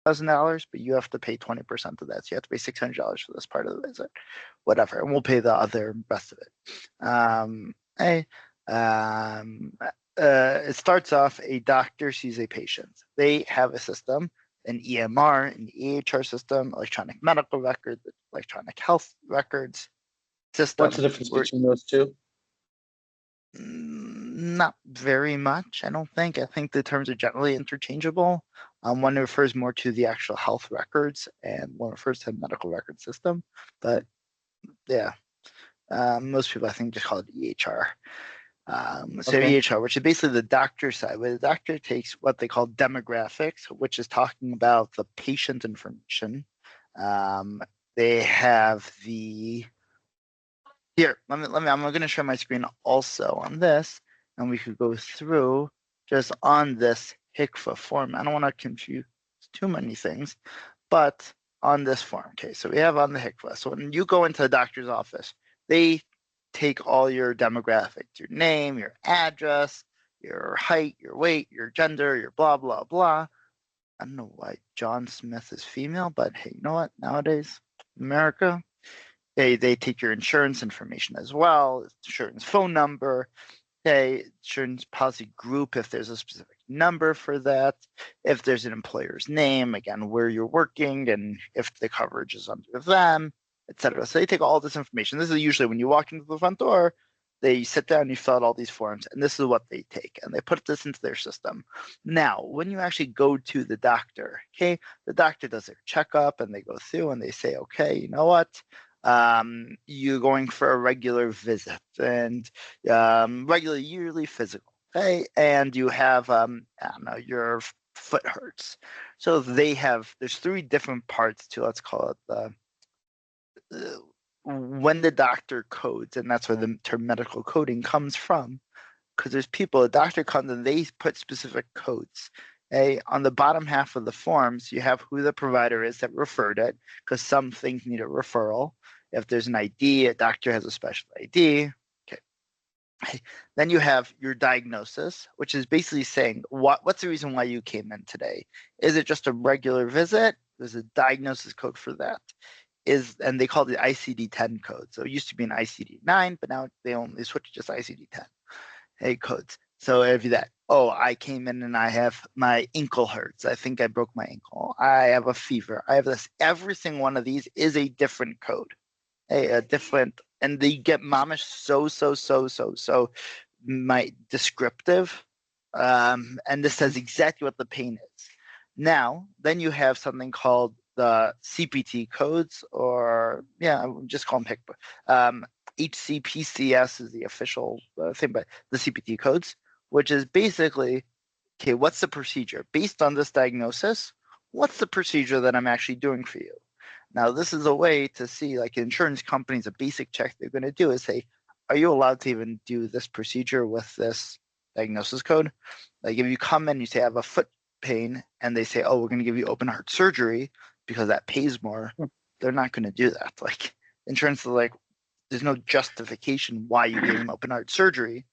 $1,000, but you have to pay 20% of that. So you have to pay $600 for this part of the visit, whatever, and we'll pay the other rest of it. Hey, it starts off, a doctor sees a patient. They have a system, an EMR, an EHR system, electronic medical records, electronic health records What's the system. difference between those two? Not very much, I don't think. I think the terms are generally interchangeable. One refers more to the actual health records, and one refers to the medical record system. But yeah, most people I think just call it EHR. So Okay. EHR, which is basically the doctor side, where the doctor takes what they call demographics, which is talking about the patient information. They have the here. I'm going to share my screen also on this, and we could go through just on this HCFA form. I don't want to confuse too many things, but on this form. Okay, so we have on the HCFA. So when you go into the doctor's office, they take all your demographics, your name, your address, your height, your weight, your gender, your blah, blah, blah. I don't know why John Smith is female, but hey, you know what? Nowadays, America, they take your insurance information as well, insurance phone number, insurance policy group if there's a specific number for that, if there's an employer's name, again, where you're working, and if the coverage is under them, etc. So they take all this information. This is usually when you walk into the front door, they sit down, you fill out all these forms, and this is what they take, and they put this into their system. Now, when you actually go to the doctor, okay, the doctor does their checkup, and they go through, and they say, okay, you know what? You're going for a regular visit and regular yearly physical, okay? And you have, I don't know, your foot hurts. So there's three different parts to, let's call it when the doctor codes, and that's where the term medical coding comes from, because there's people, a doctor comes and they put specific codes. On the bottom half of the forms, you have who the provider is that referred it, because some things need a referral. If there's an ID, a doctor has a special ID. Okay. Then you have your diagnosis, which is basically saying what's the reason why you came in today? Is it just a regular visit? There's a diagnosis code for that. And they call it the ICD-10 code. So it used to be an ICD-9, but now they switched to just ICD-10 codes. So every that, oh, I came in and I have my ankle hurts. I think I broke my ankle. I have a fever. I have this. Every single one of these is a different code, a different, and they get mamish so my descriptive. And this says exactly what the pain is. Now, then you have something called the CPT codes, or just call them HCPCS. HCPCS is the official thing, but the CPT codes, which is basically, okay, what's the procedure? Based on this diagnosis, what's the procedure that I'm actually doing for you? Now, this is a way to see, like insurance companies, a basic check they're going to do is say, are you allowed to even do this procedure with this diagnosis code? Like if you come in, you say, I have a foot pain, and they say, oh, we're going to give you open heart surgery because that pays more, they're not going to do that. Like insurance is like, there's no justification why you gave him open heart surgery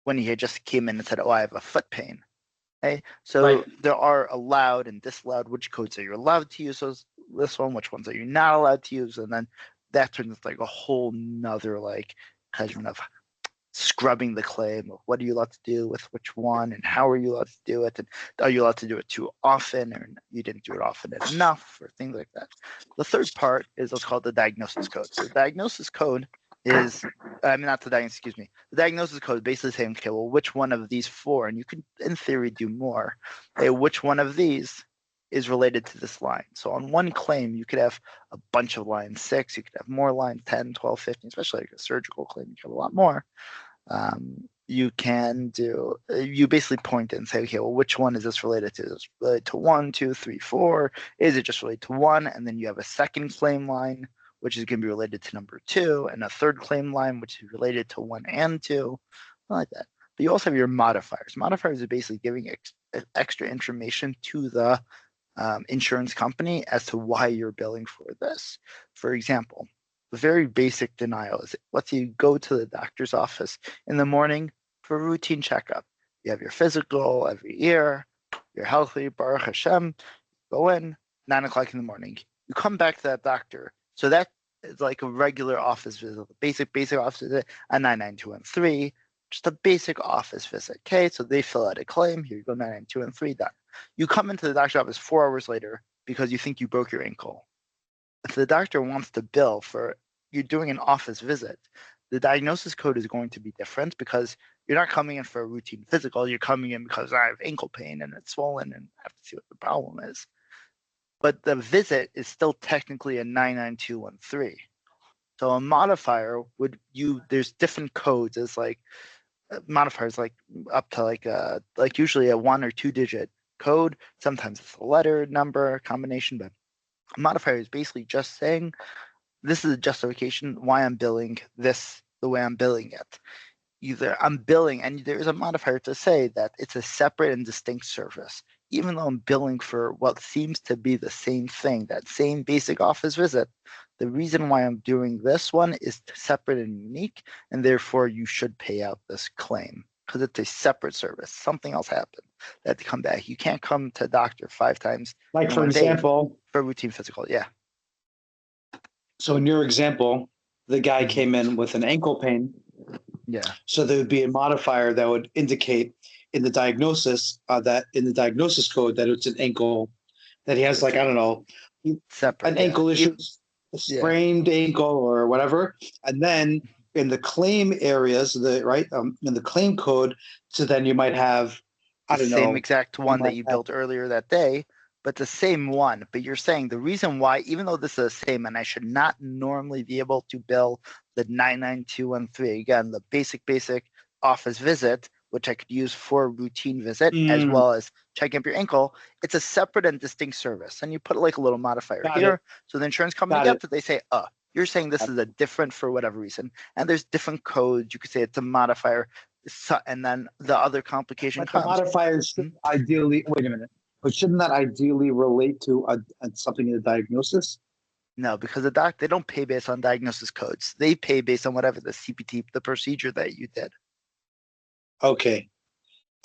when he had just came in and said, oh, I have a foot pain. Okay, so Right. there are allowed and disallowed. Which codes are you allowed to use? This one, which ones are you not allowed to use? And then that turns into like a whole nother like kind of scrubbing the claim of what are you allowed to do with which one, and how are you allowed to do it, and are you allowed to do it too often, or you didn't do it often enough, or things like that. The third part is what's called the diagnosis code. So the diagnosis code is, I mean, not the diagnosis, excuse me. The diagnosis code is basically saying, okay, well, which one of these four, and you could, in theory, do more. Okay, which one of these is related to this line? So on one claim, you could have a bunch of lines, 6, you could have more lines, 10, 12, 15, especially like a surgical claim, you could have a lot more. You can do, you basically point and say, okay, well, which one is this related to? Is this related to 1, 2, 3, 4? Is it just related to 1? And then you have a second claim line, which is going to be related to number 2, and a third claim line, which is related to 1 and 2, like that. But you also have your modifiers. Modifiers are basically giving extra information to the insurance company as to why you're billing for this. For example, the very basic denial is, let's say you go to the doctor's office in the morning for a routine checkup. You have your physical every year, you're healthy, Baruch Hashem, go in 9 o'clock in the morning. You come back to that doctor. So that is like a regular office visit, basic office visit, a 99213, just a basic office visit. Okay, so they fill out a claim. Here you go, 99213, done. You come into the doctor's office 4 hours later because you think you broke your ankle. If the doctor wants to bill for you're doing an office visit, the diagnosis code is going to be different because you're not coming in for a routine physical. You're coming in because I have ankle pain and it's swollen and I have to see what the problem is. But the visit is still technically a 99213. So a modifier there's different codes as like modifiers like up to like usually a 1 or 2 digit code. Sometimes it's a letter, number, combination, but a modifier is basically just saying this is a justification why I'm billing this the way I'm billing it. Either I'm billing, and there's a modifier to say that it's a separate and distinct service. Even though I'm billing for what seems to be the same thing, that same basic office visit, the reason why I'm doing this one is separate and unique, and therefore you should pay out this claim because it's a separate service. Something else happened. They had to come back. You can't come to a doctor 5 times. Like, for example, for routine physical. Yeah. So in your example, the guy came in with an ankle pain. Yeah. So there would be a modifier that would indicate in the diagnosis that in the diagnosis code that it's an ankle, that he has like, I don't know, separate, an ankle issue, a sprained ankle or whatever. And then in the claim areas, in the claim code, so then you might have, the same exact one that you built earlier that day, but the same one. But you're saying the reason why, even though this is the same, and I should not normally be able to bill the 99213, again, the basic office visit, which I could use for a routine visit, as well as checking up your ankle, it's a separate and distinct service. And you put like a little modifier here. So the insurance company gets it. They say, you're saying this is a different for whatever reason. And there's different codes. You could say it's a modifier. And then the other complication comes. The modifier should ideally, wait a minute, but shouldn't that ideally relate to something in the diagnosis? No, because they don't pay based on diagnosis codes. They pay based on whatever the CPT, the procedure that you did. Okay.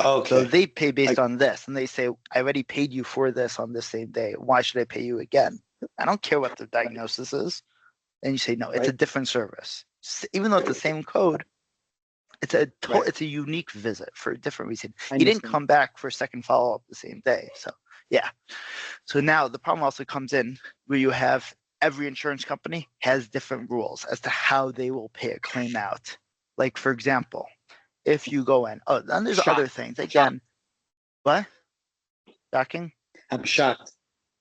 So they pay based on this, and they say, I already paid you for this on this same day. Why should I pay you again? I don't care what the diagnosis is. And you say, no, it's a different service. Even though it's the same code, it's a unique visit for a different reason. He didn't come back for a second follow-up the same day. So, yeah. So now the problem also comes in where you have every insurance company has different rules as to how they will pay a claim out. Like, for example, if you go in, then there's other things. Again, what? Shocking? I'm shocked.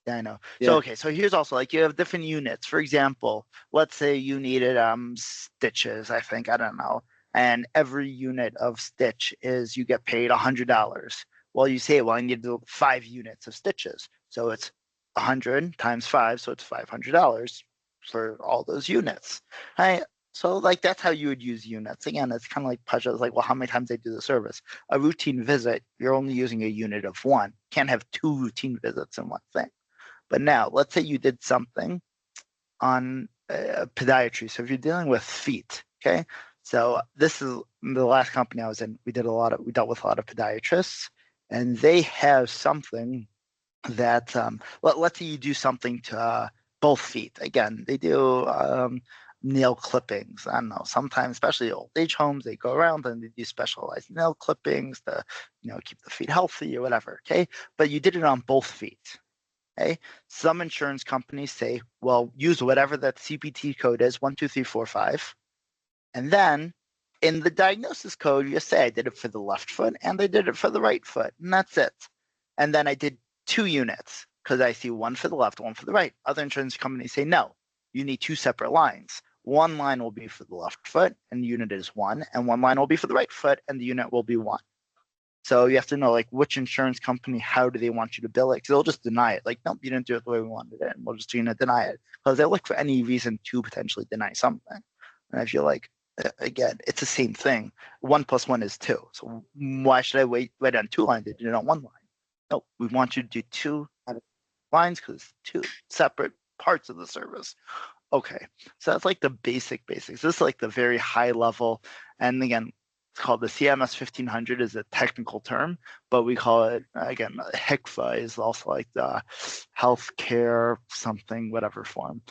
Yeah, I know. Yeah. So here's also like you have different units. For example, let's say you needed stitches, I think, I don't know. And every unit of stitch is you get paid $100. Well, you say, well, I need 5 units of stitches. So it's 100 times 5, so it's $500 for all those units. Right? So like that's how you would use units. Again, it's kind of like Pasha. It's like, well, how many times they do the service? A routine visit, you're only using a unit of 1. Can't have 2 routine visits in one thing. But now, let's say you did something on podiatry. So if you're dealing with feet, okay. So this is the last company I was in. We dealt with a lot of podiatrists, and they have something that let's say you do something to both feet. Again, they do nail clippings. I don't know. Sometimes, especially old age homes, they go around and they do specialized nail clippings to keep the feet healthy or whatever. Okay, but you did it on both feet. Okay, some insurance companies say, well, use whatever that CPT code is, 1, 2, 3, 4, 5. And then in the diagnosis code, you say I did it for the left foot and I did it for the right foot. And that's it. And then I did 2 units because I see 1 for the left, 1 for the right. Other insurance companies say, no, you need 2 separate lines. 1 line will be for the left foot and the unit is 1. And 1 line will be for the right foot and the unit will be 1. So you have to know like which insurance company, how do they want you to bill it? Because they'll just deny it. Like, nope, you didn't do it the way we wanted it. And we'll just deny it. Because they look for any reason to potentially deny something. And I feel like, again, it's the same thing. 1 + 1 is 2. So why should I wait on 2 lines? They did it on 1 line. No, we want you to do 2 lines because it's 2 separate parts of the service. Okay, so that's like the basics. This is like the very high level. And again, It's called the CMS 1500 is a technical term, but we call it, again, HCFA is also like the healthcare something, whatever form.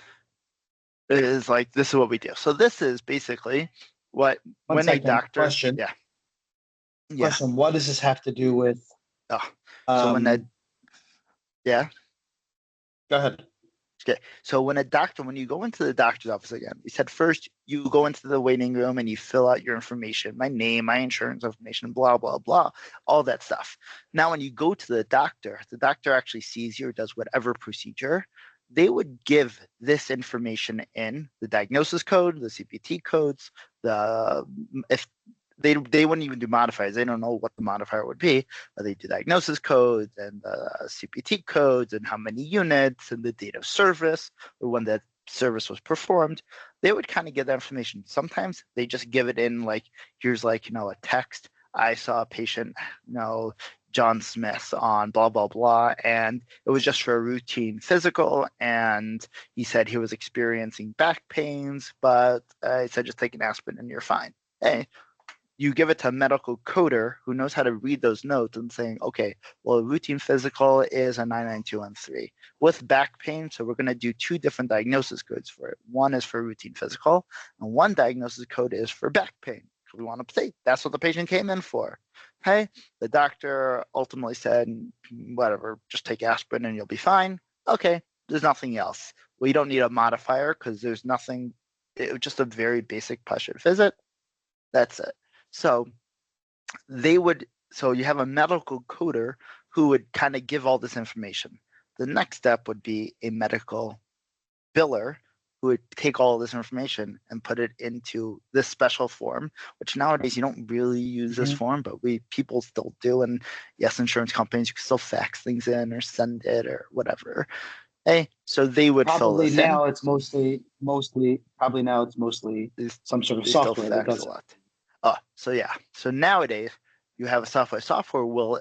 It is like, this is what we do. So this is basically what, when a doctor, Question. yeah. Question, what does this have to do with? So when yeah. Go ahead. Okay, so when you go into the doctor's office again, we said first you go into the waiting room and you fill out your information, my name, my insurance information, blah, blah, blah, all that stuff. Now, when you go to the doctor actually sees you or does whatever procedure. They would give this information in the diagnosis code, the CPT codes, if they wouldn't even do modifiers. They don't know what the modifier would be, but they do diagnosis codes and CPT codes and how many units and the date of service or when that service was performed. They would kind of get that information. Sometimes they just give it in like, here's like, a text. I saw a patient, John Smith on blah, blah, blah. And it was just for a routine physical. And he said he was experiencing back pains, but I said, just take an aspirin and you're fine. Hey, you give it to a medical coder who knows how to read those notes and saying, okay, well, a routine physical is a 99213 with back pain. So we're going to do two different diagnosis codes for it. One is for routine physical and one diagnosis code is for back pain. We want to say that's what the patient came in for. Okay. The doctor ultimately said, whatever, just take aspirin and you'll be fine. Okay. There's nothing else. Well, you don't need a modifier because there's nothing. It was just a very basic patient visit. That's it. So you have a medical coder who would kind of give all this information. The next step would be a medical biller who would take all of this information and put it into this special form, which nowadays you don't really use this form, but people still do. And yes, insurance companies, you can still fax things in or send it or whatever. Hey, so they would fill this now in. it's mostly some sort of software that does a lot. So yeah. So nowadays you have a software. Software will,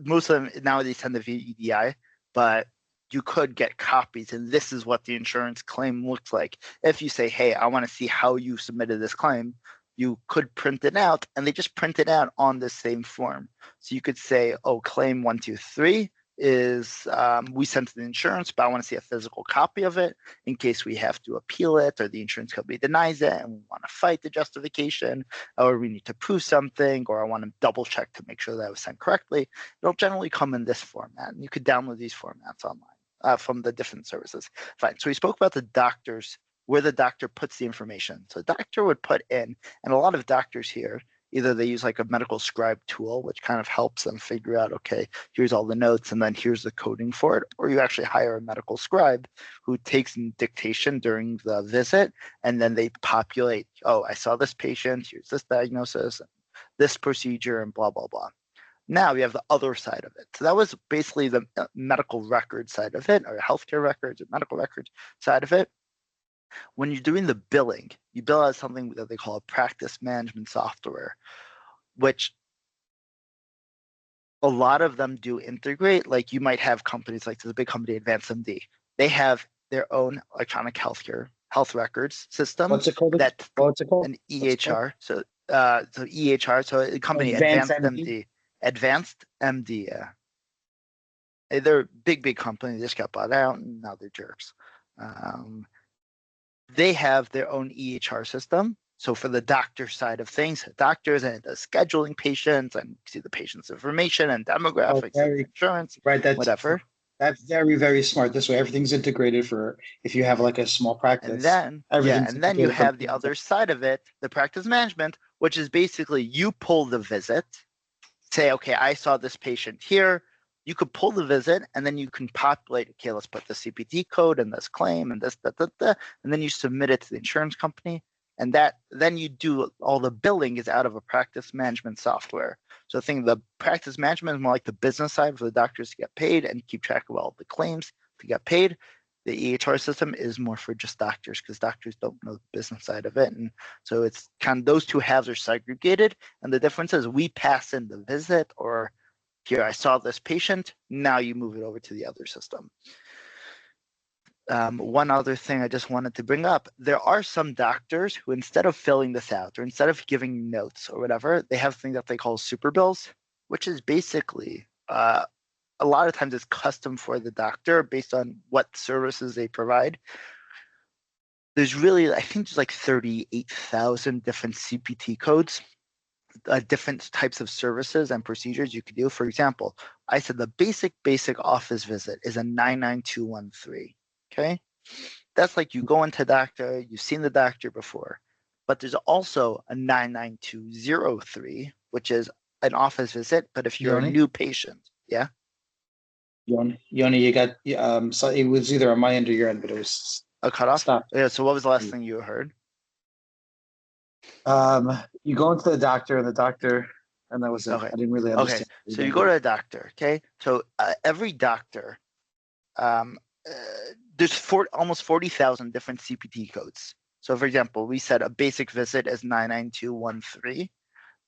most of them nowadays tend to be EDI, but you could get copies, and this is what the insurance claim looks like. If you say, hey, I want to see how you submitted this claim, you could print it out, and they just print it out on the same form. So you could say, oh, claim 123 is we sent to the insurance, but I want to see a physical copy of it in case we have to appeal it or the insurance company denies it and we want to fight the justification, or we need to prove something, or I want to double check to make sure that it was sent correctly. It'll generally come in this format, and you could download these formats online from the different services. Fine. So we spoke about the doctors, where the doctor puts the information. So the doctor would put in, and a lot of doctors here, either they use like a medical scribe tool, which kind of helps them figure out, okay, here's all the notes and then here's the coding for it. Or you actually hire a medical scribe who takes dictation during the visit, and then they populate, oh, I saw this patient, here's this diagnosis, this procedure, and blah, blah, blah. Now we have the other side of it. So that was basically the medical record side of it, or healthcare records or medical records side of it. When you're doing the billing, you bill out something that they call a practice management software, which a lot of them do integrate. Like you might have companies like the big company AdvancedMD. They have their own electronic health records system. What's it called? What's it called? An EHR. So EHR. So the company AdvancedMD. AdvancedMD. Yeah. They're a big company. They just got bought out and now they're jerks. They have their own EHR system. So for the doctor side of things, doctors and the scheduling patients and see the patient's information and demographics, and insurance, right? Whatever. That's very, very smart. This way, everything's integrated for if you have like a small practice. And then you have the other side of it, the practice management, which is basically you pull the visit, say, okay, I saw this patient here. You could pull the visit and then you can populate, okay, let's put the CPT code and this claim and this, and then you submit it to the insurance company. And then you do all the billing is out of a practice management software. So I think the practice management is more like the business side for the doctors to get paid and keep track of all the claims to get paid. The EHR system is more for just doctors because doctors don't know the business side of it. And so it's kind of those two halves are segregated. And the difference is we pass in the visit, or here, I saw this patient. Now you move it over to the other system. one other thing I just wanted to bring up, there are some doctors who, instead of filling this out or instead of giving notes or whatever, they have things that they call super bills, which is basically a lot of times it's custom for the doctor based on what services they provide. There's really, I think there's like 38,000 different CPT codes, different types of services and procedures you could do. For example, I said the basic office visit is a 99213. Okay. That's like you go into doctor, you've seen the doctor before, but there's also a 99203, which is an office visit. But if you're a new patient, yeah. Yoni, you got so it was either on my end or your end, but it was a cutoff. Stop. Yeah. So what was the last thing you heard? You go into the doctor, and that was it. Okay. I didn't really understand. Okay. So you go to a doctor. Okay. So every doctor, there's almost 40,000 different CPT codes. So for example, we said a basic visit is 99213,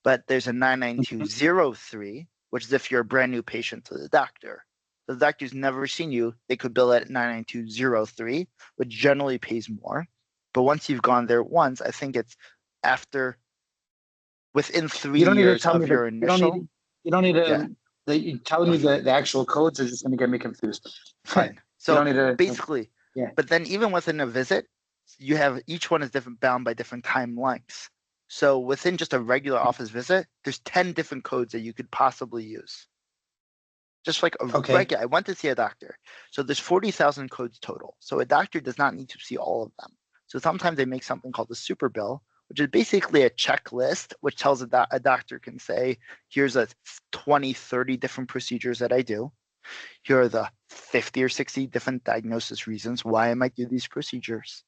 but there's a 99203, which is if you're a brand new patient to the doctor. The doctor's never seen you, they could bill it at 99203, which generally pays more. But once you've gone there once, I think it's within 3 years of your initial. You don't need to. You telling me the actual codes are just going to get me confused. Fine. So basically, but then even within a visit, you have each one is different, bound by different time lengths. So within just a regular office visit, there's 10 different codes that you could possibly use. Just like regular, I went to see a doctor. So there's 40,000 codes total. So a doctor does not need to see all of them. So sometimes they make something called a super bill, which is basically a checklist, which tells a doctor can say, here's a 20, 30 different procedures that I do. Here are the 50 or 60 different diagnosis reasons why I might do these procedures.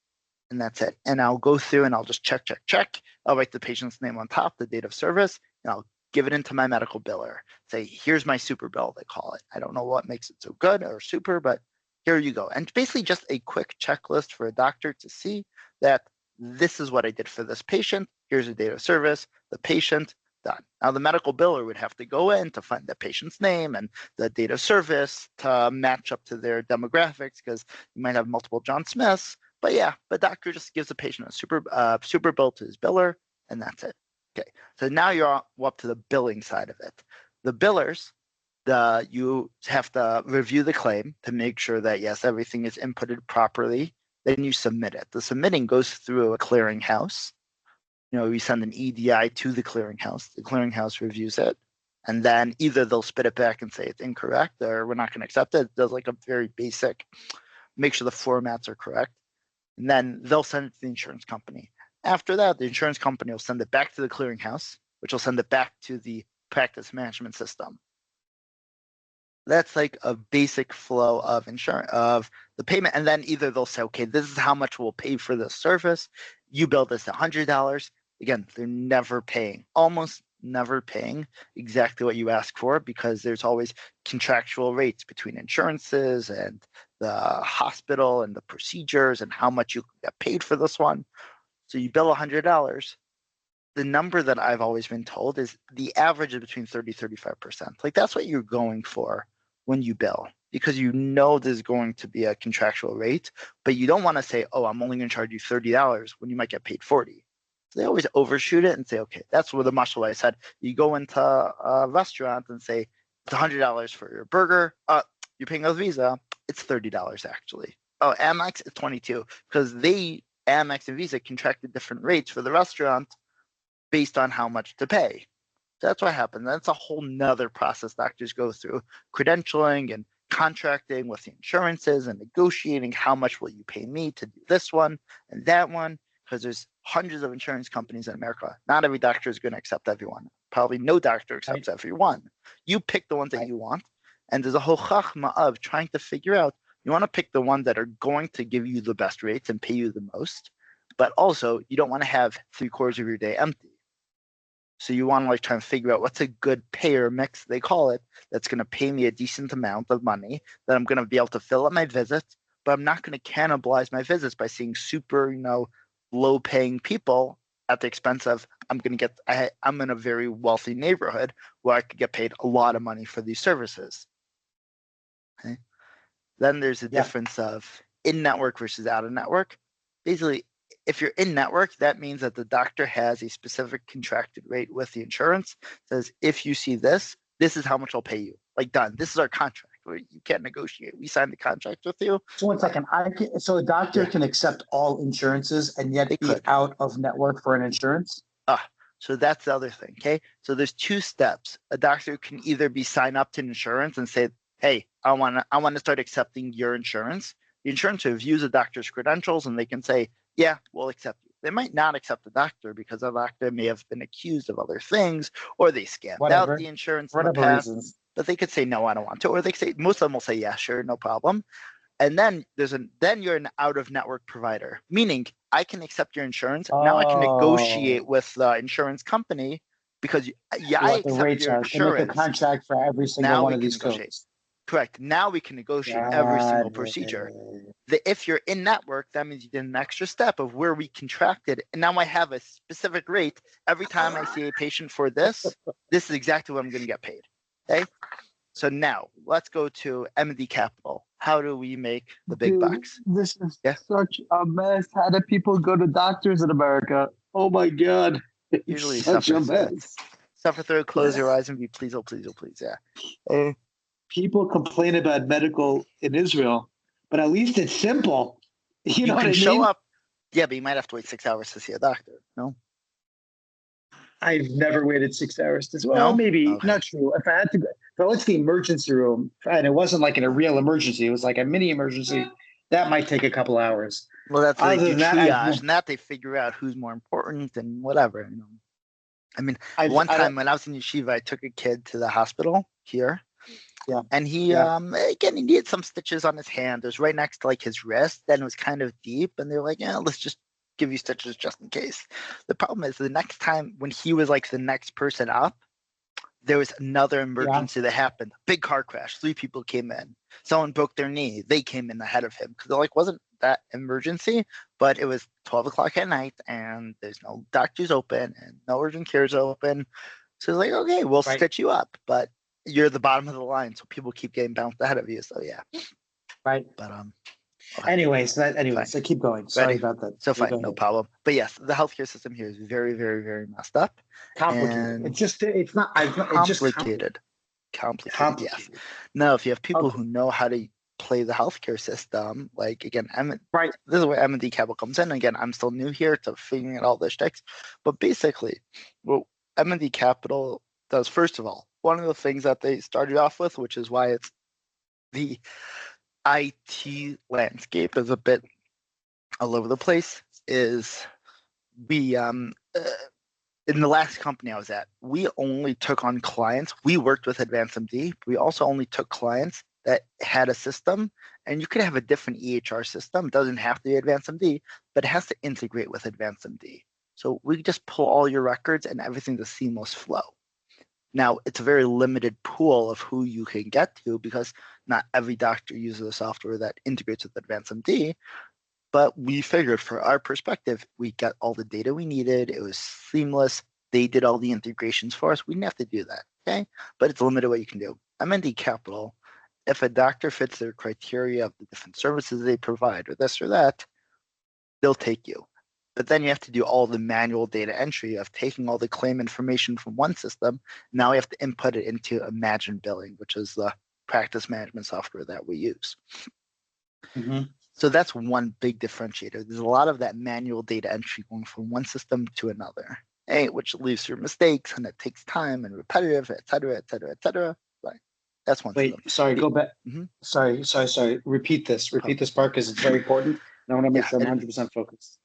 And that's it. And I'll go through and I'll just check. I'll write the patient's name on top, the date of service, and I'll give it into my medical biller. Say, here's my super bill, they call it. I don't know what makes it so good or super, but here you go. And basically just a quick checklist for a doctor to see that this is what I did for this patient. Here's the date of service, the patient, done. Now the medical biller would have to go in to find the patient's name and the date of service to match up to their demographics, because you might have multiple John Smiths. But yeah, the doctor just gives the patient a super bill to his biller, and that's it. Okay, so now you're up to the billing side of it. The billers, you have to review the claim to make sure that, yes, everything is inputted properly. Then you submit it. The submitting goes through a clearinghouse. We send an EDI to the clearinghouse. The clearinghouse reviews it. And then either they'll spit it back and say it's incorrect, or we're not going to accept it. It does like a very basic, make sure the formats are correct. And then they'll send it to the insurance company. After that, the insurance company will send it back to the clearinghouse, which will send it back to the practice management system. That's like a basic flow of insurance, of the payment. And then either they'll say, okay, this is how much we'll pay for this service. You bill this $100. Again, they're never paying, almost never paying exactly what you ask for, because there's always contractual rates between insurances and the hospital and the procedures and how much you get paid for this one. So you bill $100. The number that I've always been told is the average is between 30-35%. Like that's what you're going for when you bill, because there's going to be a contractual rate, but you don't want to say, oh, I'm only going to charge you $30 when you might get paid $40. So they always overshoot it and say, okay, that's where the muscle I said. You go into a restaurant and say it's $100 for your burger. You're paying with Visa. It's $30 actually. Oh, Amex is $22, because Amex and Visa contracted different rates for the restaurant based on how much to pay. So that's what happened. That's a whole nother process doctors go through, credentialing and contracting with the insurances and negotiating how much will you pay me to do this one and that one, because there's hundreds of insurance companies in America. Not every doctor is going to accept everyone. Probably no doctor accepts everyone. You pick the ones that you want, and there's a whole chachma of trying to figure out, you want to pick the ones that are going to give you the best rates and pay you the most, but also you don't want to have 3/4 of your day empty. So you want to try and figure out what's a good payer mix, they call it, that's going to pay me a decent amount of money that I'm going to be able to fill up my visits, but I'm not going to cannibalize my visits by seeing super, low paying people at the expense of I'm in a very wealthy neighborhood where I could get paid a lot of money for these services. Okay. Then there's a difference of in network versus out of network. Basically, if you're in network, that means that the doctor has a specific contracted rate with the insurance. Says, if you see this, this is how much I'll pay you. Like, done. This is our contract. You can't negotiate. We signed the contract with you. So 1 second. So a doctor can accept all insurances and yet be out of network for an insurance? So that's the other thing. Okay. So there's 2 steps. A doctor can either be signed up to insurance and say, hey, I want to start accepting your insurance. The insurance reviews a doctor's credentials and they can say, yeah, we'll accept you. They might not accept the doctor because the doctor may have been accused of other things, or they scammed out the insurance in the past. Reasons. But they could say, no, I don't want to. Or they could say, most of them will say, yeah, sure, no problem. And then then you're an out of network provider, meaning I can accept your insurance. Now I can negotiate with the insurance company because I accept your insurance. Make a contract for every single one of these codes. Correct. Now we can negotiate every single procedure. If you're in network, that means you did an extra step of where we contracted. And now I have a specific rate. Every time I see a patient for this is exactly what I'm going to get paid. Okay. So now let's go to M&D Capital. How do we make the big bucks? This is such a mess. How do people go to doctors in America? Oh my God. Usually such a mess. Suffer through, close your eyes and be please, oh please, oh please. Yeah. People complain about medical in Israel, but at least it's simple. You know what I mean? Show up. Yeah, but you might have to wait 6 hours to see a doctor. No? I've never waited 6 hours to. Well, no? Maybe not true. If I had to go, if I went to the emergency room and it wasn't like in a real emergency, it was like a mini emergency, that might take a couple hours. Well, that's like triage, and that they figure out who's more important and whatever. You know, I mean, one time when I was in yeshiva, I took a kid to the hospital here. Yeah. And he again, he needed some stitches on his hand. It was right next to like his wrist, and it was kind of deep. And they were like, yeah, let's just give you stitches just in case. The problem is the next time when he was like the next person up, there was another emergency that happened. Big car crash. 3 people came in. Someone broke their knee. They came in ahead of him because it like wasn't that emergency, but it was 12 o'clock at night and there's no doctors open and no urgent cares open. So it's like, okay, we'll stitch you up, but you're the bottom of the line, so people keep getting bounced ahead of you. So yeah. Right. But so keep going. Sorry about that. So fine, no problem. But yes, the healthcare system here is very, very, very messed up. Complicated. It's complicated. Yes. Now, if you have people who know how to play the healthcare system, like again, this is where M&D Capital comes in. Again, I'm still new here to figuring out all the tricks, but basically, what M&D Capital does, first of all, one of the things that they started off with, which is why it's the IT landscape is a bit all over the place, is we in the last company I was at, we only took on clients. We worked with AdvancedMD, but we also only took clients that had a system, and you could have a different EHR system. It doesn't have to be AdvancedMD, but it has to integrate with AdvancedMD. So we just pull all your records and everything's a seamless flow. Now, it's a very limited pool of who you can get to because not every doctor uses a software that integrates with AdvancedMD, but we figured for our perspective, we got all the data we needed. It was seamless. They did all the integrations for us. We didn't have to do that, okay? But it's limited what you can do. M&D Capital, if a doctor fits their criteria of the different services they provide or this or that, they'll take you. But then you have to do all the manual data entry of taking all the claim information from one system. Now we have to input it into Imagine Billing, which is the practice management software that we use. Mm-hmm. So that's one big differentiator. There's a lot of that manual data entry going from one system to another, which leaves your mistakes and it takes time and repetitive, et cetera, et cetera, et cetera. Right. That's one. Wait, sorry, go back. Mm-hmm. Sorry. Repeat this part because it's very important. I want to make sure I'm 100% focused.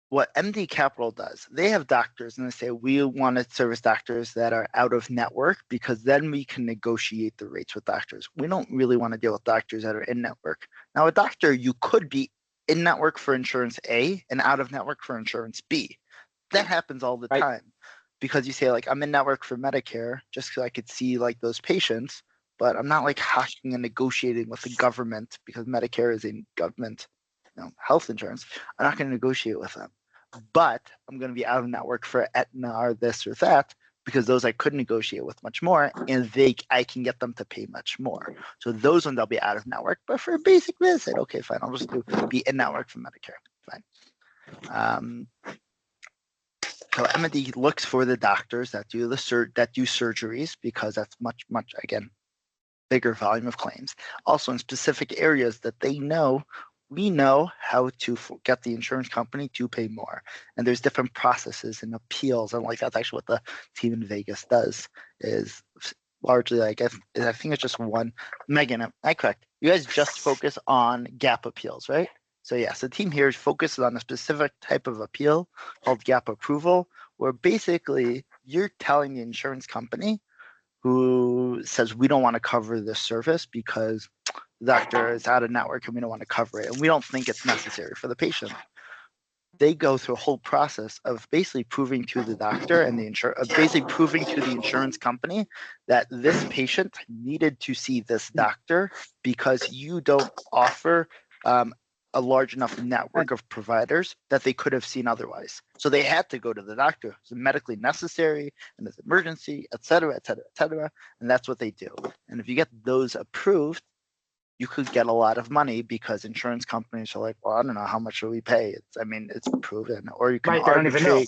What MD Capital does, they have doctors and they say, we want to service doctors that are out of network because then we can negotiate the rates with doctors. We don't really want to deal with doctors that are in network. Now, a doctor, you could be in network for insurance A and out of network for insurance B. That happens all the time because you say, like, I'm in network for Medicare just because I could see like those patients, but I'm not like hashing and negotiating with the government because Medicare is a government health insurance. I'm not going to negotiate with them, but I'm going to be out of network for Aetna or this or that. because those I could negotiate with much more, and I can get them to pay much more. So those ones I'll be out of network. But for basic visit, okay, fine, I'll just be in network for Medicare. Fine. So M&D looks for the doctors that do surgeries, because that's much again bigger volume of claims. Also in specific areas that we know how to get the insurance company to pay more. And there's different processes and appeals, and like that's actually what the team in Vegas does, is largely, I think it's just one. Megan, am I correct? You guys just focus on gap appeals, right? So yes, the team here focuses on a specific type of appeal called gap approval, where basically you're telling the insurance company who says, we don't want to cover this service because the doctor is out of network and we don't want to cover it, and we don't think it's necessary for the patient. They go through a whole process of basically proving to the doctor and proving to the insurance company that this patient needed to see this doctor because you don't offer a large enough network of providers that they could have seen otherwise. So they had to go to the doctor. It's medically necessary and it's emergency, et cetera, et cetera, et cetera. And that's what they do. And if you get those approved, you could get a lot of money, because insurance companies are like, well, I don't know, how much should we pay? It's proven. Or you can arbitrate.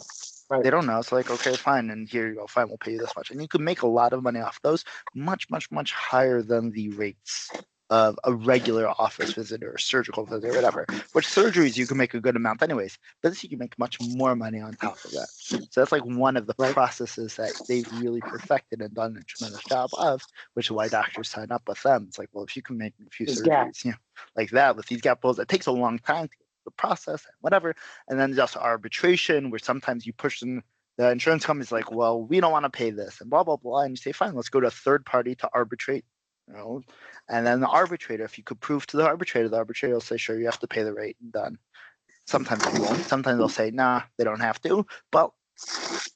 They don't know. It's like, okay, fine. And here you go. Fine, we'll pay you this much. And you could make a lot of money off those, much, much, much higher than the rates of a regular office visit or a surgical visit or whatever. Which surgeries you can make a good amount anyways, but this you can make much more money on top of that. So that's like one of the processes that they've really perfected and done a tremendous job of, which is why doctors sign up with them. It's like, well, if you can make a few surgeries, like that with these gap bills, it takes a long time to get the process and whatever. And then there's also arbitration, where sometimes you push them. The insurance company's like, well, we don't want to pay this and blah, blah, blah. And you say, fine, let's go to a third party to arbitrate. And then the arbitrator, if you could prove to the arbitrator will say, sure, you have to pay the rate, and done. Sometimes they won't. Sometimes they'll say, nah, they don't have to. But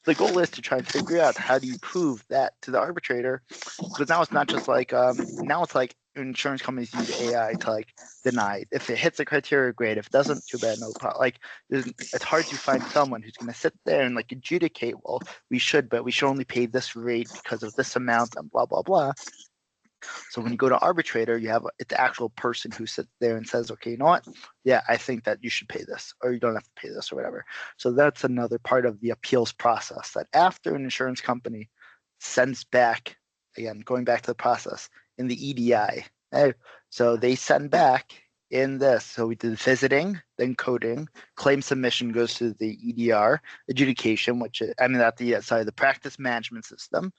the goal is to try and figure out, how do you prove that to the arbitrator? Because now it's not just like, now it's like insurance companies use AI to like deny. If it hits the criteria, great. If it doesn't, too bad, no problem. Like, it's hard to find someone who's going to sit there and like adjudicate, well, we should only pay this rate because of this amount and blah, blah, blah. So when you go to arbitrator, you have it's the actual person who sits there and says, okay, you know what? Yeah, I think that you should pay this, or you don't have to pay this, or whatever. So that's another part of the appeals process, that after an insurance company sends back, again, going back to the process in the EDI. So they send back in this. So we did visiting, then coding, claim submission goes to the EDR, adjudication, the practice management system.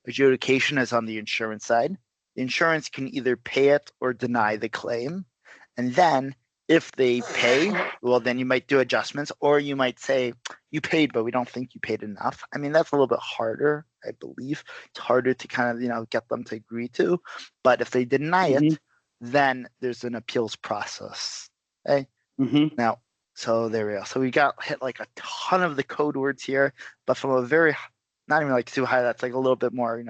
Adjudication is on the insurance side. The insurance can either pay it or deny the claim. And then if they pay, well, then you might do adjustments, or you might say, you paid, but we don't think you paid enough. I mean, that's a little bit harder, I believe. It's harder to kind of, get them to agree to. But if they deny it, then there's an appeals process. Okay? Now, so there we go. So we got hit like a ton of the code words here, but from a very, not even like too high, that's like a little bit more,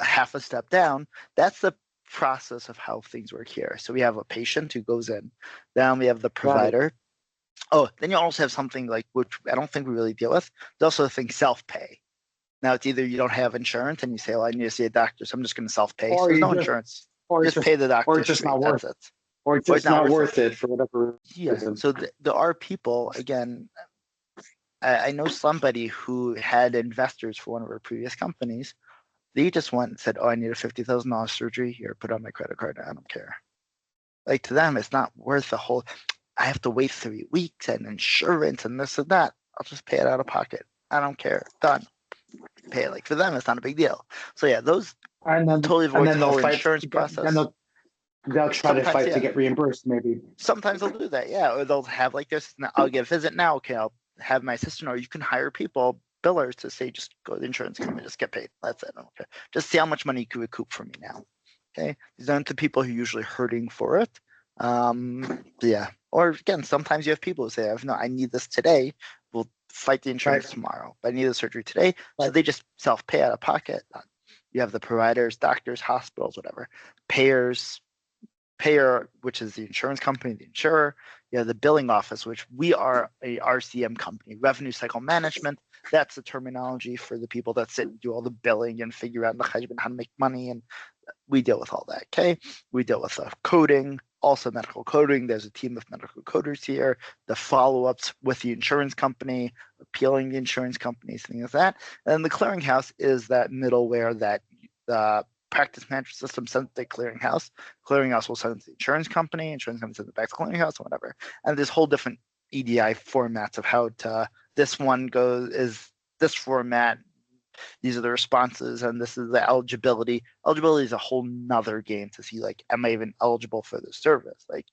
half a step down. That's the process of how things work here. So we have a patient who goes in, then we have the provider. Right. Oh, then you also have something like, which I don't think we really deal with. There's also the thing self-pay. Now it's either you don't have insurance and you say, well, I need to see a doctor, so I'm just going to self-pay. So there's no insurance. Or just pay the doctor. Or it's just not worth it. Or it's just not worth it for whatever reason. So there are people, again, I know somebody who had investors for one of our previous companies. They just went and said, oh, I need a $50,000 surgery. Here, put on my credit card. I don't care. Like, to them, it's not worth the whole, I have to wait 3 weeks and insurance and this and that. I'll just pay it out of pocket. I don't care. Done. Pay it. Like, for them, it's not a big deal. So yeah, those totally avoid the whole insurance process. They'll try to fight to get reimbursed, maybe. Sometimes they'll do that, yeah. Or they'll have like this, I'll get a visit now. Okay, I'll have my assistant, or you can hire people, billers, to say, just go to the insurance company, just get paid. That's it. Okay. Just see how much money you can recoup from me now. Okay. These aren't the people who are usually hurting for it. Yeah. Or again, sometimes you have people who say, no, I need this today. We'll fight the insurance tomorrow, but I need the surgery today. So they just self-pay out of pocket. You have the providers, doctors, hospitals, whatever. Payer, which is the insurance company, the insurer. You have the billing office, which we are a RCM company, revenue cycle management. That's the terminology for the people that sit and do all the billing and figure out how to make money, and we deal with all that. Okay, we deal with coding, also medical coding. There's a team of medical coders here. The follow-ups with the insurance company, appealing the insurance companies, things like that. And the clearinghouse is that middleware that the practice management system sends to the clearinghouse. Clearinghouse will send it to the insurance company sends it back to clearinghouse or whatever. And there's whole different EDI formats of how to, this one goes is this format, these are the responses, and this is the eligibility. Eligibility is a whole nother game to see, like, am I even eligible for this service? Like,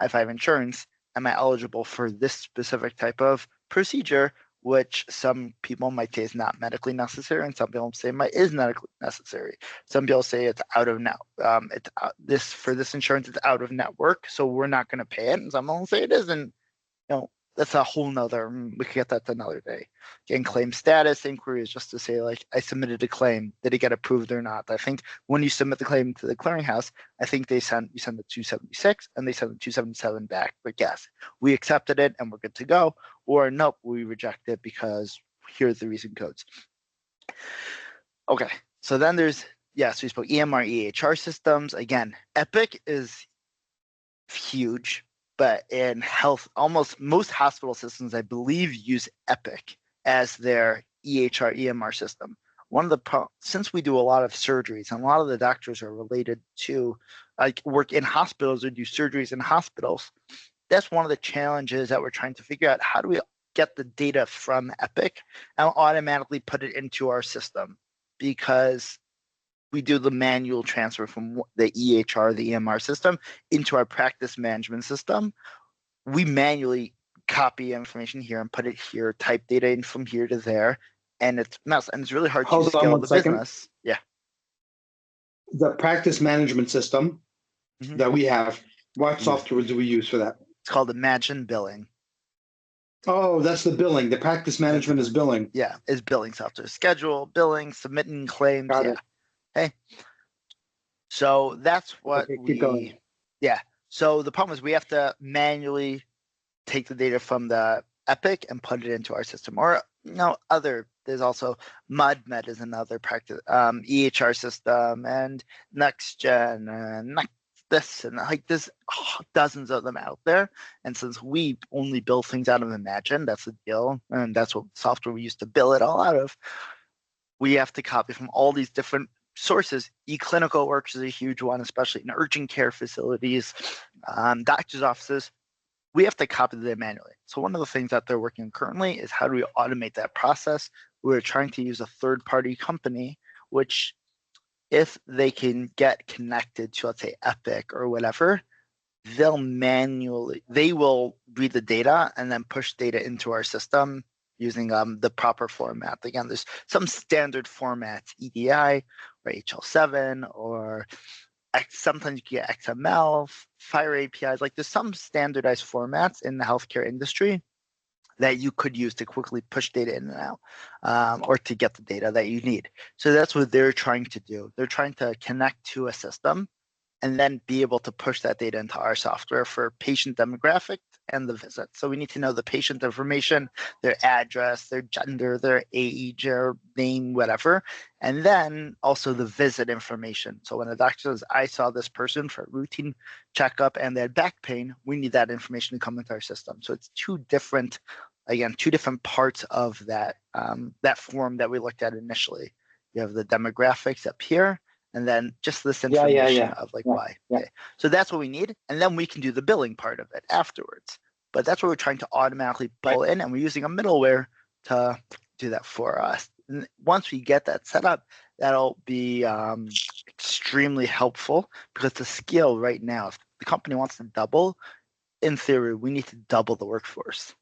if I have insurance, am I eligible for this specific type of procedure, which some people might say is not medically necessary, and some people say is medically necessary. Some people say it's out of net. For this insurance, it's out of network, so we're not going to pay it. And some will say it isn't. That's a whole nother. We could get that another day. Again, claim status inquiry is just to say, like, I submitted a claim. Did it get approved or not? I think when you submit the claim to the clearinghouse, I think you send the 276 and they send the 277 back. But yes, we accepted it and we're good to go. Or nope, we reject it because here's the reason codes. Okay, so then there's, yes, we spoke EMR, EHR systems. Again, Epic is huge. But in health, almost most hospital systems, I believe, use Epic as their EHR, EMR system. Since we do a lot of surgeries, and a lot of the doctors are related to, like, work in hospitals or do surgeries in hospitals, that's one of the challenges that we're trying to figure out. How do we get the data from Epic and automatically put it into our system? Because we do the manual transfer from the EHR, the EMR system, into our practice management system. We manually copy information here and put it here, type data in from here to there, and it's mess. And it's really hard to scale the business. Yeah. The practice management system that we have, what software do we use for that? It's called Imagine Billing. Oh, that's the billing. The practice management is billing. Yeah, is billing software. Schedule, billing, submitting claims. Got it. Okay. So that's what So the problem is we have to manually take the data from the Epic and put it into our system. Or there's also MudMed is another practice EHR system, and NextGen and this, and like there's dozens of them out there. And since we only build things out of Imagine, that's the deal, and that's what software we used to bill it all out of. We have to copy from all these different sources. eClinicalWorks is a huge one, especially in urgent care facilities, doctor's offices. We have to copy them manually. So one of the things that they're working on currently is how do we automate that process? We're trying to use a third-party company, which if they can get connected to, let's say, Epic or whatever, they will read the data and then push data into our system using the proper format. Again, there's some standard formats, EDI or HL7, or sometimes you get XML, Fire APIs. Like, there's some standardized formats in the healthcare industry that you could use to quickly push data in and out, or to get the data that you need. So that's what they're trying to do. They're trying to connect to a system and then be able to push that data into our software for patient demographics and the visit. So we need to know the patient information, their address, their gender, their age, their name, whatever. And then also the visit information. So when a doctor says, I saw this person for a routine checkup and they had back pain, we need that information to come into our system. So it's two different parts of that, that form that we looked at initially. You have the demographics up here, and then just this information of why. Okay. So that's what we need. And then we can do the billing part of it afterwards. But that's what we're trying to automatically pull in, and we're using a middleware to do that for us. And once we get that set up, that'll be extremely helpful, because the scale right now, if the company wants to double, in theory, we need to double the workforce.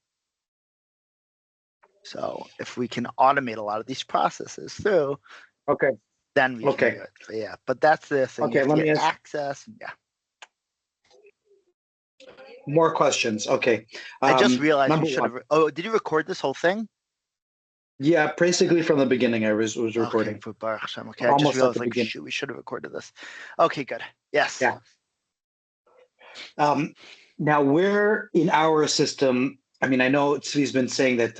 So if we can automate a lot of these processes through, then we can do it. So, but that's the thing. Okay, let me ask access. More questions. Okay. I just realized we should have. Oh, did you record this whole thing? Yeah, basically from the beginning, I was recording. Okay, I just realized, shoot, we should have recorded this. Okay, good. Yes. Yeah. Now we're in our system. I mean, I know Tzvi's been saying that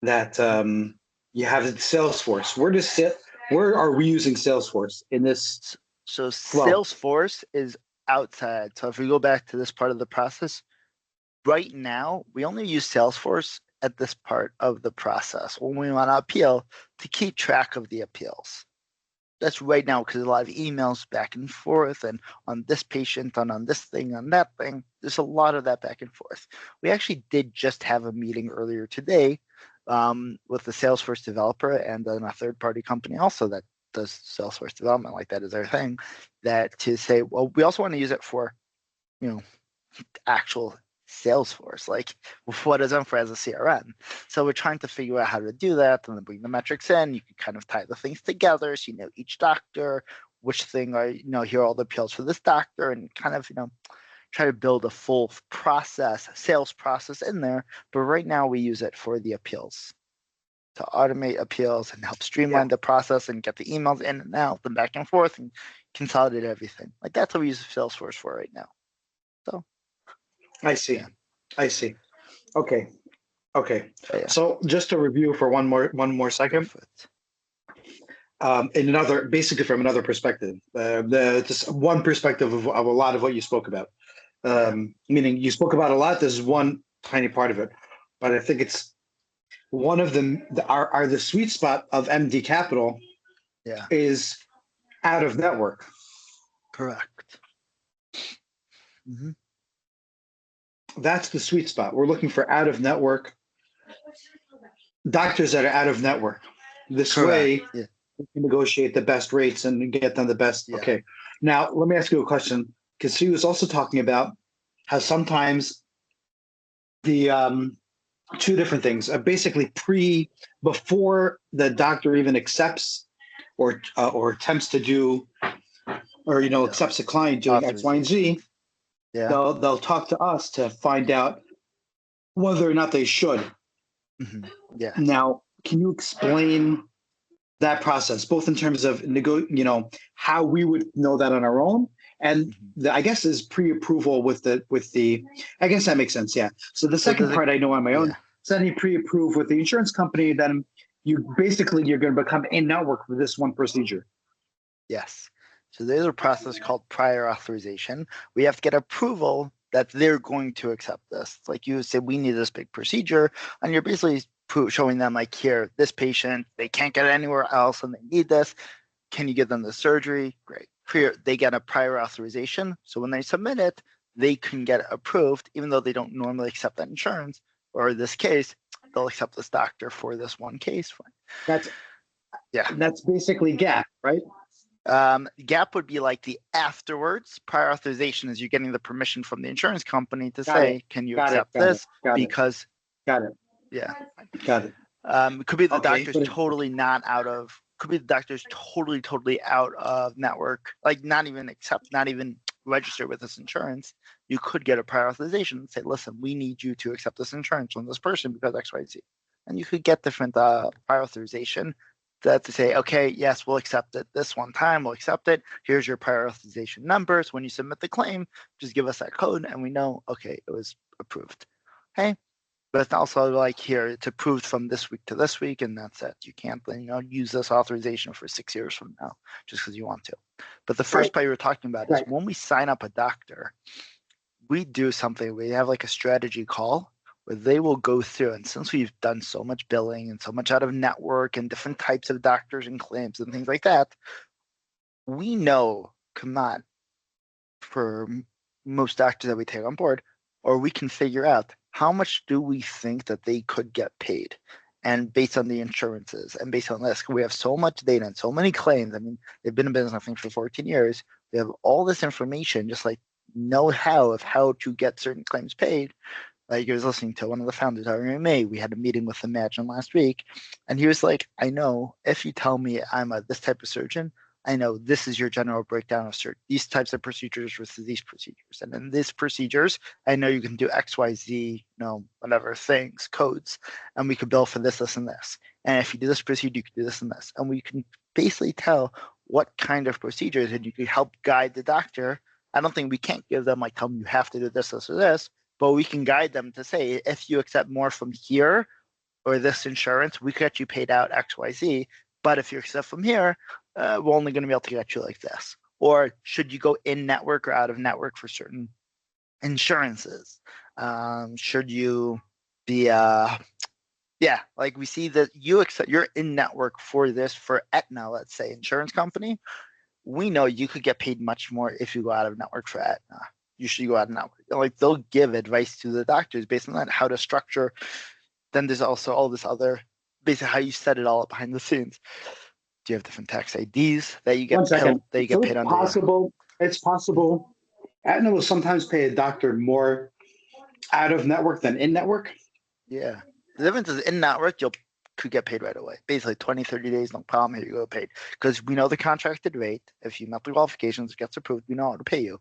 that you have Salesforce. Where are we using Salesforce in this? So flow? Salesforce is outside. So if we go back to this part of the process, right now we only use Salesforce at this part of the process when we want to appeal to keep track of the appeals. That's right now because a lot of emails back and forth and on this patient and on this thing, on that thing. There's a lot of that back and forth. We actually did just have a meeting earlier today with the Salesforce developer and then a third-party company also that does Salesforce development, like that is their thing, that to say, well, we also want to use it for, actual Salesforce, like what is for as a CRM. So we're trying to figure out how to do that and then bring the metrics in. You can kind of tie the things together. So each doctor, which thing are, here are all the appeals for this doctor, and kind of, try to build a full process, sales process in there. But right now we use it for the appeals, to automate appeals and help streamline the process and get the emails in and out and back and forth and consolidate everything. Like that's what we use Salesforce for right now. So I see. Yeah. I see. Okay. Yeah. So just to review for one more second. Basically from another perspective, just one perspective of a lot of what you spoke about. Meaning you spoke about a lot. This is one tiny part of it, but I think it's one of them. The sweet spot of MD Capital is out of network. Correct. Mm-hmm. That's the sweet spot. We're looking for out of network doctors that are out of network. This way, we can negotiate the best rates and get them the best. Yeah. Okay. Now, let me ask you a question, because he was also talking about how sometimes the two different things. Basically, before the doctor even accepts or attempts to do, or accepts a client doing X, Y, and Z. Yeah. They'll talk to us to find out whether or not they should. Mm-hmm. Yeah. Now, can you explain that process, both in terms of how we would know that on our own, and I guess is pre-approval with the. I guess that makes sense. Yeah. So the second part I know on my own. Sending pre-approved with the insurance company, then you're going to become in network for this one procedure. Yes. So there's a process called prior authorization. We have to get approval that they're going to accept this. Like you say, we need this big procedure, and you're basically showing them like, here, this patient, they can't get it anywhere else and they need this. Can you give them the surgery? Great. They get a prior authorization. So when they submit it, they can get approved, even though they don't normally accept that insurance, or in this case, they'll accept this doctor for this one case. That's basically GAP, right? GAP would be like the afterwards. Prior authorization is you're getting the permission from the insurance company to say, can you accept this? Because got it. Yeah. Got it. It could be the doctor's totally not out of. Could be the doctor's totally out of network. Like not even register with this insurance. You could get a prior authorization and say, listen, we need you to accept this insurance on this person because X, Y, Z. And you could get different prior authorization that to say, okay, yes, we'll accept it this one time. We'll accept it. Here's your prior authorization numbers. When you submit the claim, just give us that code and we know, okay, it was approved. Okay. But it's also like here, it's approved from this week to this week, and that's it. You can't use this authorization for 6 years from now just because you want to. But the first part you were talking about is when we sign up a doctor, we do something. We have like a strategy call where they will go through, and since we've done so much billing and so much out of network and different types of doctors and claims and things like that, we know, come on, for most doctors that we take on board, or we can figure out how much do we think that they could get paid, and based on the insurances and based on this, we have so much data and so many claims. I mean, they've been in business, I think, for 14 years. We have all this information, just like know-how of how to get certain claims paid. Like I was listening to one of the founders, RMA. We had a meeting with Imagine last week, and he was like, I know if you tell me I'm this type of surgeon, I know this is your general breakdown of these types of procedures versus these procedures. And in these procedures, I know you can do X, Y, Z, whatever things, codes, and we could bill for this, this, and this. And if you do this procedure, you can do this and this. And we can basically tell what kind of procedures, and you can help guide the doctor. I don't think we can't give them, tell them you have to do this, this, or this, but we can guide them to say, if you accept more from here, or this insurance, we could get you paid out XYZ. But if you're stuff from here, we're only going to be able to get you like this. Or should you go in network or out of network for certain insurances? Should you be like we see that you're in network for this for Aetna, let's say, insurance company. We know you could get paid much more if you go out of network for Aetna. You should go out of network. Like they'll give advice to the doctors based on that, how to structure. Then there's also all this other, basically how you set it all up behind the scenes. Do you have different tax IDs that you get paid under? It's possible. Aetna will sometimes pay a doctor more out of network than in network. Yeah. The difference is in network, you could get paid right away. Basically 20, 30 days, no problem. Here you go, paid. Because we know the contracted rate. If you met the qualifications, it gets approved, we know how to pay you.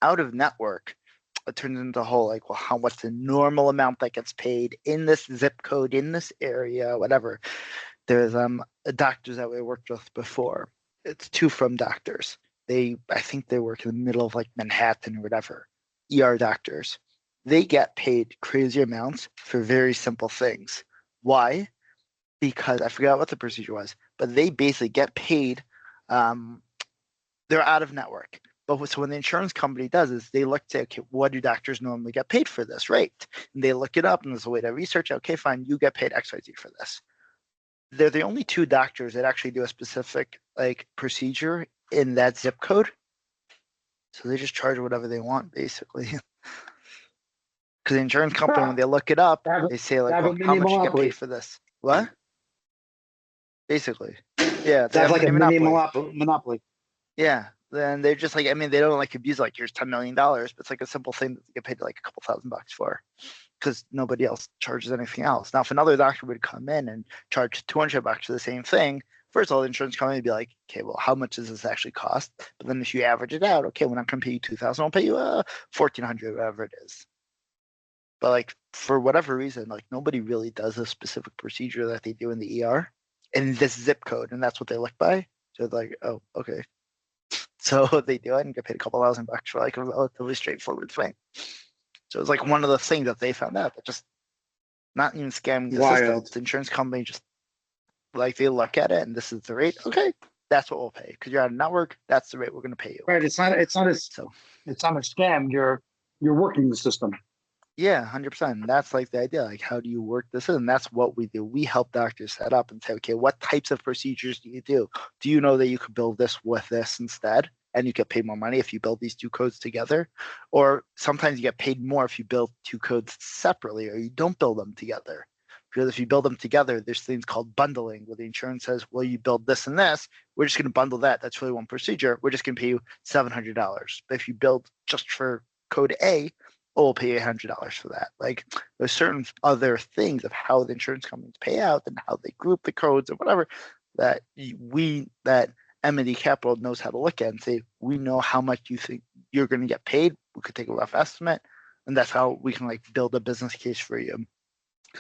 Out of network, it turns into a whole like, well, what's the normal amount that gets paid in this zip code, in this area, whatever. There's doctors that we worked with before. It's two from doctors. I think they work in the middle of like Manhattan or whatever. ER doctors. They get paid crazy amounts for very simple things. Why? Because I forgot what the procedure was, but they basically get paid. They're out of network. But so when the insurance company does is they look to, okay, what do doctors normally get paid for this rate? And they look it up and there's a way to research, okay, fine, you get paid XYZ for this. They're the only two doctors that actually do a specific like procedure in that zip code. So they just charge whatever they want, basically. Because the insurance company, when they look it up, they say like, well, how much you get paid for this? What? Basically. Yeah. They have like a mini monopoly. Yeah. Then they're just like, I mean, they don't like abuse like here's $10 million, but it's like a simple thing that they get paid like a couple $1,000 for, because nobody else charges anything else. Now, if another doctor would come in and charge $200 for the same thing, first of all, the insurance company would be like, okay, well, how much does this actually cost? But then if you average it out, okay, we're not going to pay you $2,000, I'll pay you $1,400, whatever it is. But like for whatever reason, like nobody really does a specific procedure that they do in the ER in this zip code, and that's what they look by. So they're like, oh, okay. So they do it and get paid a couple $1,000 for like a relatively straightforward thing. So it's like one of the things that they found out, but just not even scamming the system. The insurance company just like they look at it and this is the rate. Okay, that's what we'll pay because you're out of network. That's the rate we're going to pay you. Right. It's not a scam. You're working the system. Yeah, 100%. That's like the idea. Like, how do you work this in? And that's what we do. We help doctors set up and say, okay, what types of procedures do you do? Do you know that you could build this with this instead? And you get paid more money if you build these two codes together. Or sometimes you get paid more if you build two codes separately or you don't build them together. Because if you build them together, there's things called bundling where the insurance says, well, you build this and this. We're just going to bundle that. That's really one procedure. We're just going to pay you $700. But if you build just for code A, we'll pay $800 for that. Like there's certain other things of how the insurance companies pay out and how they group the codes and whatever that M&D Capital knows how to look at and say, we know how much you think you're going to get paid. We could take a rough estimate. And that's how we can like build a business case for you.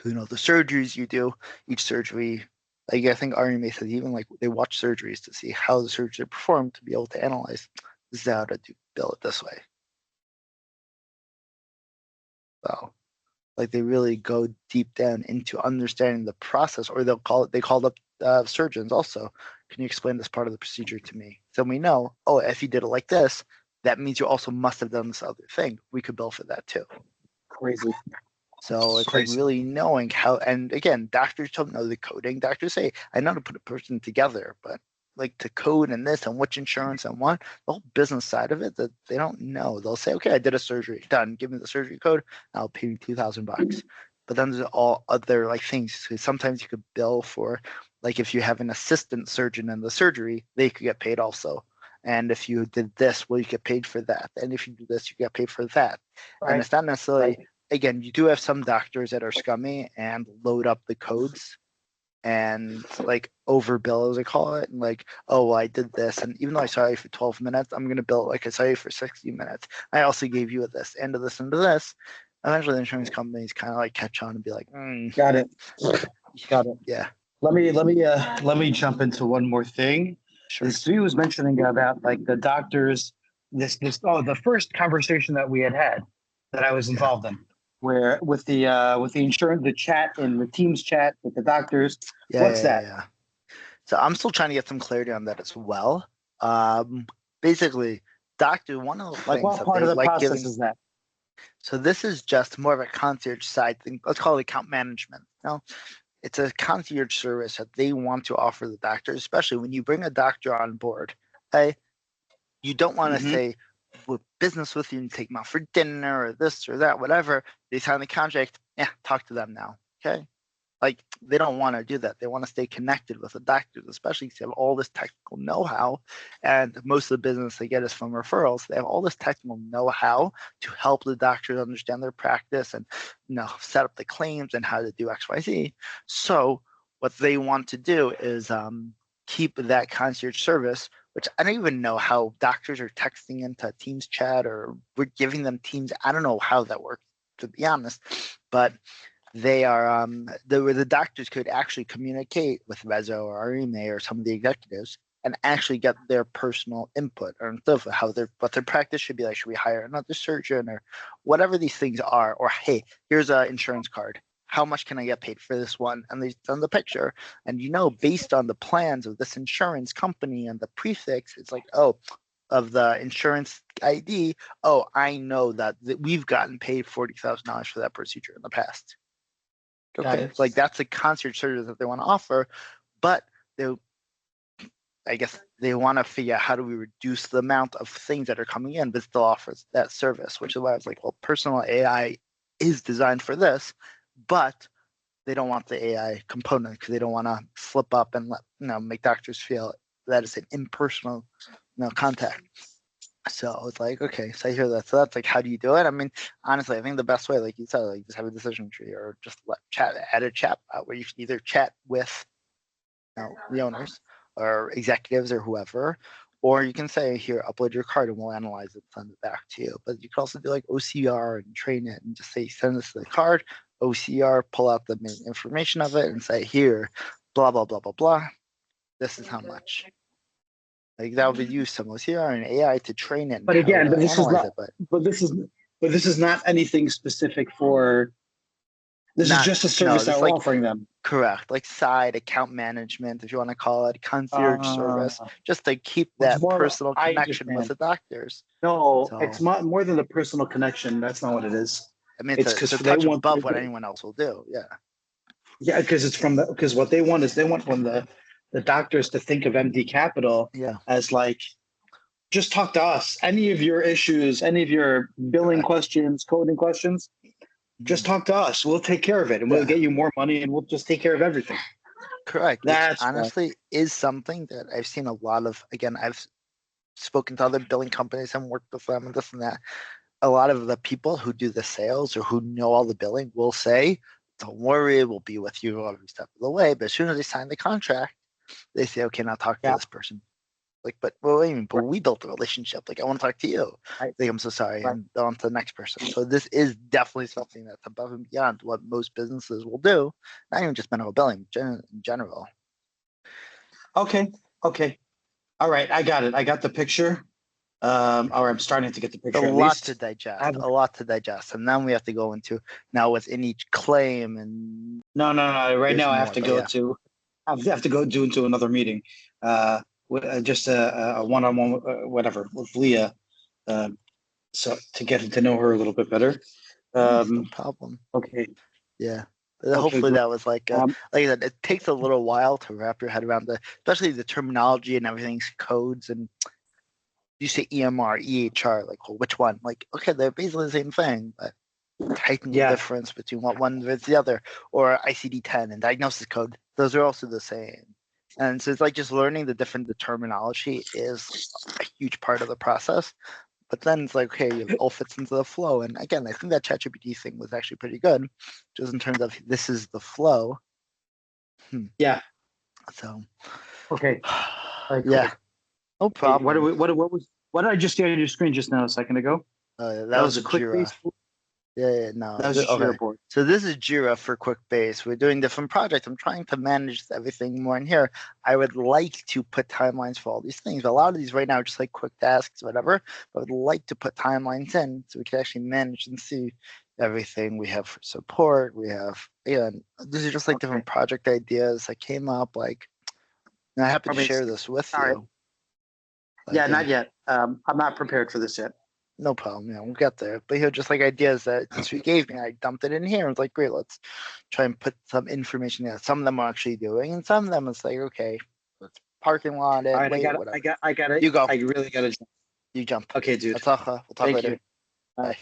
You know, the surgeries you do, each surgery, like I think Ari May said, even like they watch surgeries to see how the surgery performed to be able to analyze this is how to build it this way. So, like they really go deep down into understanding the process, or they called up surgeons also. Can you explain this part of the procedure to me? So we know, oh, if you did it like this, that means you also must have done this other thing. We could bill for that too. Crazy. So it's like really knowing how, and again, doctors don't know the coding. Doctors say, I know to put a person together, but like to code and this and which insurance and what, the whole business side of it that they don't know. They'll say, okay, I did a surgery, done. Give me the surgery code. I'll pay you $2,000. But then there's all other like things. So sometimes you could bill for, like if you have an assistant surgeon in the surgery, they could get paid also. And if you did this, well, you get paid for that. And if you do this, you get paid for that. Right. And it's not necessarily, again, you do have some doctors that are scummy and load up the codes and like overbill, as I call it, and like, oh, well, I did this, and even though I saw you for 12 minutes, I'm gonna bill it like I saw you for 60 minutes. I also gave you this and this and this. Eventually, the insurance companies kind of like catch on and be like, got it. Yeah. Let me jump into one more thing. Sure. Sue was mentioning about like the doctors. The first conversation that we had that I was involved in. where with the insurance, the chat in the Teams chat with the doctors. What's that? Yeah. So I'm still trying to get some clarity on that as well. Basically, doctor, one of the Like things what that part they of the like process giving. is that? So this is just more of a concierge side thing. Let's call it account management. It's a concierge service that they want to offer the doctor, especially when you bring a doctor on board. Okay, you don't want to say with business with you and take them out for dinner or this or that, whatever. They sign the contract. Yeah, talk to them now. Okay. Like they don't want to do that. They want to stay connected with the doctors, especially because they have all this technical know-how. And most of the business they get is from referrals. They have all this technical know-how to help the doctors understand their practice and set up the claims and how to do XYZ. So what they want to do is keep that concierge service, which I don't even know how doctors are texting into Teams chat or we're giving them Teams. I don't know how that works, to be honest, but they are the doctors could actually communicate with Rezo or Arime or some of the executives and actually get their personal input or stuff how what their practice should be like. Should we hire another surgeon or whatever these things are? Or hey, here's an insurance card. How much can I get paid for this one? And they send the picture. And based on the plans of this insurance company and the prefix, it's like, oh, of the insurance ID, oh, I know that we've gotten paid $40,000 for that procedure in the past. Okay, like that's a concierge service that they want to offer, but I guess they want to figure out how do we reduce the amount of things that are coming in, but still offers that service, which is why I was like, well, personal AI is designed for this, but they don't want the AI component because they don't want to slip up and make doctors feel that it's an impersonal contact. So it's like, okay, so I hear that. So that's like, how do you do it? I mean, honestly, I think the best way, like you said, like just have a decision tree or just add a chat where you can either chat with the owners or executives or whoever, or you can say, here, upload your card and we'll analyze it and send it back to you. But you can also do like OCR and train it and just say, send us the card, OCR, pull out the information of it and say, here, blah, blah, blah, blah, blah. This is how much. Like that would use some OCR and AI to train it. But again, this is not anything specific for. This is just a service that we're offering them. Correct, like side account management, if you want to call it, concierge service, just to keep that personal connection with the doctors. No, it's more than the personal connection. That's not what it is. I mean, it's a touch above what anyone else will do. Yeah. Yeah, because it's because what they want is from the doctors to think of MD Capital as like, just talk to us. Any of your issues, any of your billing questions, coding questions, just talk to us. We'll take care of it and we'll get you more money and we'll just take care of everything. Correct. That honestly is something that I've seen a lot of. Again, I've spoken to other billing companies and worked with them and this and that. A lot of the people who do the sales or who know all the billing will say, don't worry, we'll be with you every step of the way. But as soon as they sign the contract, they say, okay, now talk to this person. Like, but we built a relationship. Like, I want to talk to you. Like, I'm so sorry. And on to the next person. So this is definitely something that's above and beyond what most businesses will do. Not even just medical billing, in general. Okay. All right. I got it. I got the picture. Or I'm starting to get the picture. A lot to digest. And then we have to go into within each claim and. No. Right now I have to go to. I have to go into another meeting. Just a one-on-one, whatever, with Leah, so to get to know her a little bit better. No problem. Okay. Yeah. Hopefully that was like I said, it takes a little while to wrap your head around especially the terminology and everything's codes. And you say EMR, EHR, like, well, which one? Like, okay, they're basically the same thing, but technical difference between what one versus the other, or ICD-10 and diagnosis code, those are also the same. And so it's like just learning the terminology is a huge part of the process. But then it's like, okay, it all fits into the flow. And again, I think that ChatGPT thing was actually pretty good, just in terms of this is the flow. Yeah. So. Okay. Yeah. No problem. Hey, what did I just see on your screen just now a second ago? That was a Jira. No. That was a Jira board. So this is Jira for QuickBase. We're doing different projects. I'm trying to manage everything more in here. I would like to put timelines for all these things. But a lot of these right now are just like quick tasks, whatever. But I would like to put timelines in so we can actually manage and see everything we have for support. We have, these are just like different project ideas that came up. Like, and I'm happy to share this with you. Like, yeah, not yet. I'm not prepared for this yet. No problem. Yeah, we'll get there. But just like ideas that he gave me, I dumped it in here. I was like, great, let's try and put some information there. Some of them are actually doing, and some of them it's like, okay, let's parking lot it. All right, whatever. I got it. You go. I really got to jump. You jump. Okay, dude. We'll talk later. You. Bye.